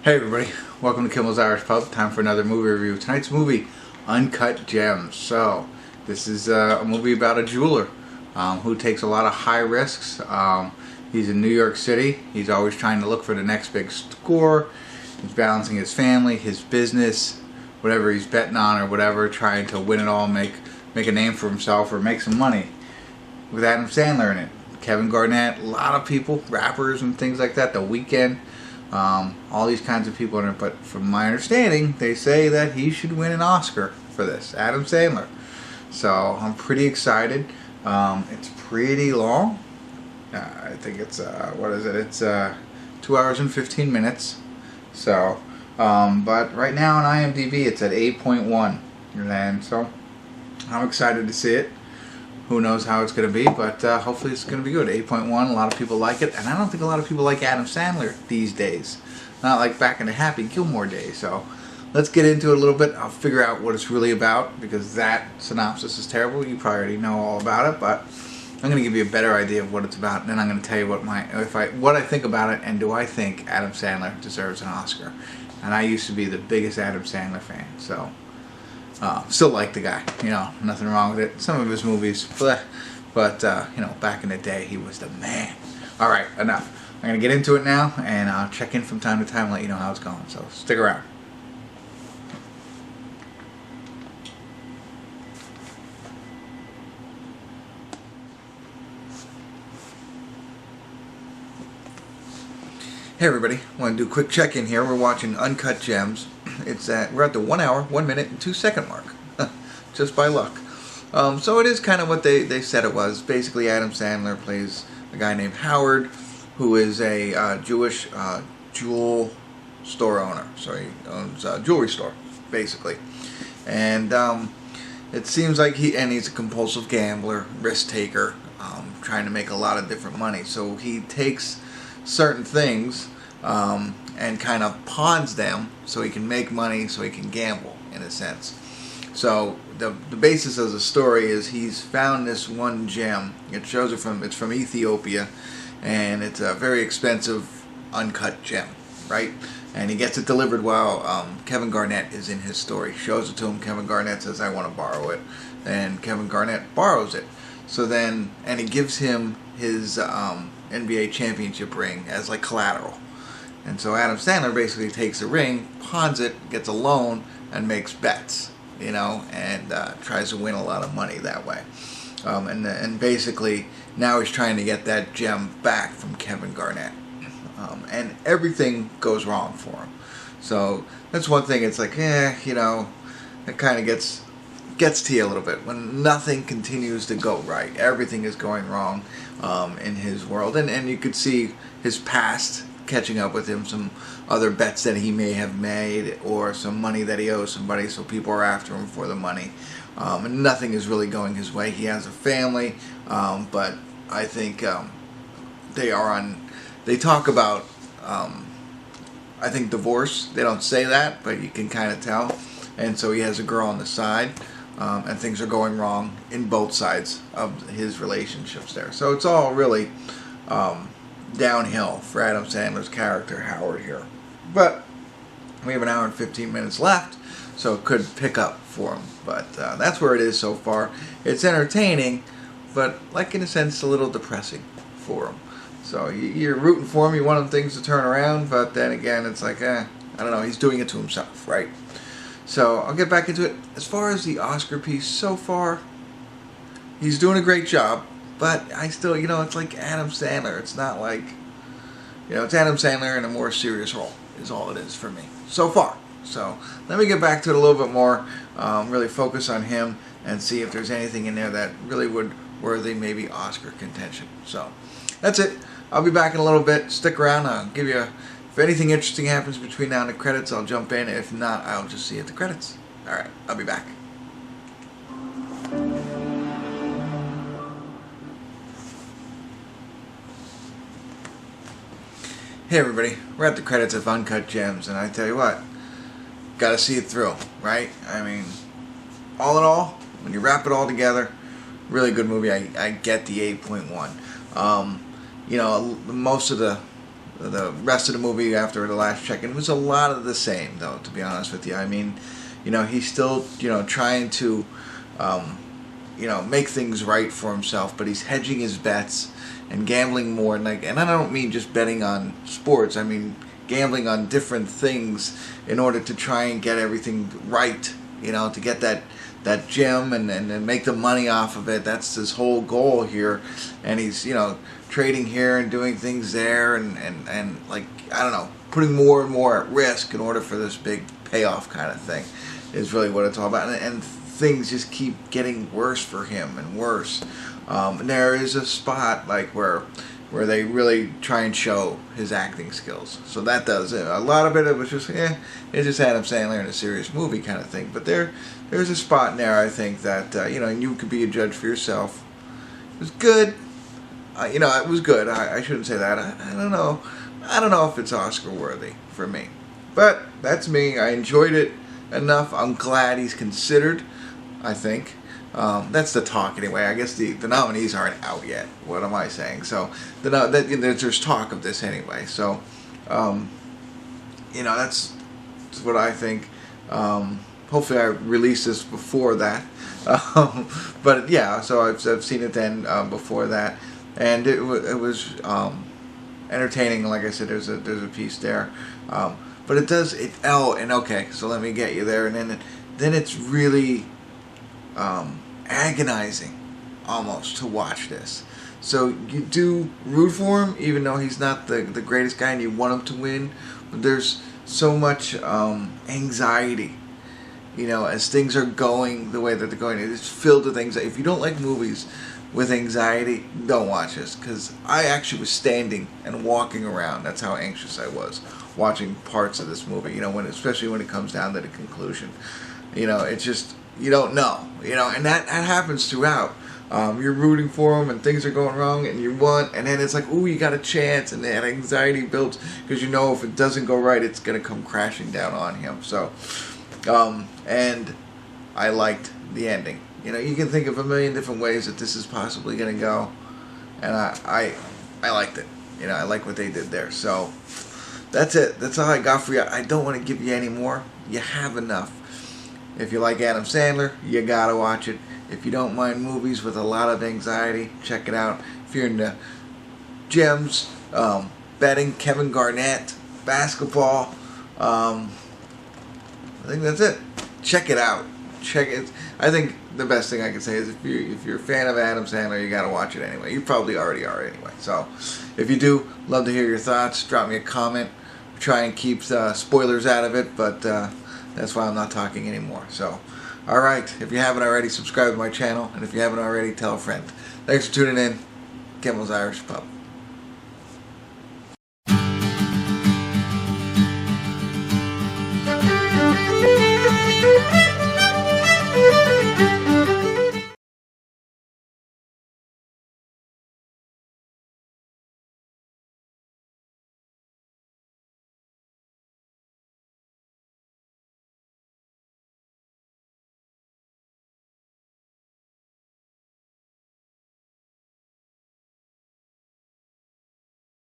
Hey everybody, welcome to Kimmel's Irish Pub. Time for another movie review. Tonight's movie, Uncut Gems. So, this is a movie about a jeweler who takes a lot of high risks. He's in New York City. He's always trying to look for the next big score. He's balancing his family, his business, whatever he's betting on or whatever, trying to win it all, make a name for himself or make some money. With Adam Sandler in it, Kevin Garnett, a lot of people, rappers and things like that, The Weeknd. All these kinds of people in it, but from my understanding, they say that he should win an Oscar for this, Adam Sandler. So I'm pretty excited. It's pretty long. I think it's what is it? It's 2 hours and 15 minutes. So, but right now on IMDb, it's at 8.1, and so I'm excited to see it. Who knows how it's going to be, but hopefully it's going to be good. 8.1, a lot of people like it, and I don't think a lot of people like Adam Sandler these days. Not like back in the Happy Gilmore days. So let's get into it a little bit. I'll figure out what it's really about, because that synopsis is terrible. You probably already know all about it, but I'm going to give you a better idea of what it's about, and then I'm going to tell you what I think about it, and do I think Adam Sandler deserves an Oscar. And I used to be the biggest Adam Sandler fan, so... still like the guy, nothing wrong with it. Some of his movies, bleh, but back in the day, he was the man. Alright, enough. I'm going to get into it now, and I'll check in from time to time and let you know how it's going, so stick around. Hey everybody, I want to do a quick check-in here. We're watching Uncut Gems. We're at the 1 hour, 1 minute, and 2 second mark, just by luck. So it is kind of what they said it was. Basically, Adam Sandler plays a guy named Howard, who is a Jewish jewel store owner. So he owns a jewelry store, basically. And it seems like he's a compulsive gambler, risk taker, trying to make a lot of different money. So he takes certain things and kind of pawns them so he can make money, so he can gamble, in a sense. So the basis of the story is he's found this one gem. It shows it's from Ethiopia, and it's a very expensive uncut gem, right? And he gets it delivered while Kevin Garnett is in his story. Shows it to him. Kevin Garnett says, "I want to borrow it," and Kevin Garnett borrows it. So then, and he gives him his NBA championship ring as like collateral. And so Adam Sandler basically takes the ring, pawns it, gets a loan, and makes bets, and tries to win a lot of money that way. And basically now he's trying to get that gem back from Kevin Garnett. And everything goes wrong for him. So that's one thing. It's like, it kind of gets to you a little bit when nothing continues to go right. Everything is going wrong in his world, and you could see his past catching up with him, some other bets that he may have made, or some money that he owes somebody, so people are after him for the money, and nothing is really going his way. He has a family, but I think they talk about I think divorce. They don't say that, but you can kind of tell. And so he has a girl on the side, and things are going wrong in both sides of his relationships there. So it's all really downhill for Adam Sandler's character, Howard, here. But we have 1 hour and 15 minutes left, so it could pick up for him. But that's where it is so far. It's entertaining, but like in a sense, a little depressing for him. So you're rooting for him, you want things to turn around, but then again, it's like, I don't know, he's doing it to himself, right? So I'll get back into it. As far as the Oscar piece, so far, he's doing a great job. But I still, it's like Adam Sandler. It's not like, it's Adam Sandler in a more serious role is all it is for me so far. So let me get back to it a little bit more, really focus on him and see if there's anything in there that really would worthy maybe Oscar contention. So that's it. I'll be back in a little bit. Stick around. I'll give you, if anything interesting happens between now and the credits, I'll jump in. If not, I'll just see you at the credits. All right, I'll be back. Hey everybody, we're at the credits of Uncut Gems, and I tell you what, gotta see it through, right? I mean, all in all, when you wrap it all together, really good movie. I get the 8.1. Most of the the rest of the movie after the last check-in was a lot of the same, though, to be honest with you. I mean, he's still, trying to, make things right for himself, but he's hedging his bets and gambling more. And I don't mean just betting on sports. I mean gambling on different things in order to try and get everything right, to get that gem and make the money off of it. That's his whole goal here. And he's, trading here and doing things there and like, I don't know, putting more and more at risk in order for this big payoff kind of thing is really what it's all about. And things just keep getting worse for him and worse. And there is a spot like where they really try and show his acting skills. So that does it. A lot of it was just, it's just Adam Sandler in a serious movie kind of thing. But there's a spot in there, I think, that, and you could be a judge for yourself. It was good. It was good. I shouldn't say that. I don't know. I don't know if it's Oscar worthy for me. But that's me. I enjoyed it enough. I'm glad he's considered, I think. That's the talk anyway. I guess the nominees aren't out yet. What am I saying? So there's talk of this anyway. So that's what I think. Hopefully I release this before that. But yeah, so I've seen it then before that, and it was entertaining. Like I said, there's a piece there, but it does it. Oh, and okay, so let me get you there, and then it's really agonizing almost to watch this. So you do root for him, even though he's not the greatest guy, and you want him to win. But there's so much anxiety, as things are going the way that they're going. It's filled with anxiety. If you don't like movies with anxiety, don't watch this, because I actually was standing and walking around. That's how anxious I was watching parts of this movie. Especially when it comes down to the conclusion. It's just, you don't know. And that happens throughout. You're rooting for him, and things are going wrong, and you want, and then it's like, ooh, you got a chance, and that anxiety builds because if it doesn't go right, it's gonna come crashing down on him. So, and I liked the ending. You can think of a million different ways that this is possibly gonna go, and I liked it. I like what they did there. So that's it. That's all I got for you. I don't want to give you any more. You have enough. If you like Adam Sandler, you gotta watch it. If you don't mind movies with a lot of anxiety, check it out. If you're into gems, betting, Kevin Garnett, basketball, I think that's it. Check it out. Check it. I think the best thing I can say is if you're a fan of Adam Sandler, you gotta watch it anyway. You probably already are anyway. So if you do, love to hear your thoughts. Drop me a comment. Try and keep spoilers out of it, but that's why I'm not talking anymore. So, alright, if you haven't already, subscribe to my channel, and if you haven't already, tell a friend. Thanks for tuning in. Kimmel's Irish Pub.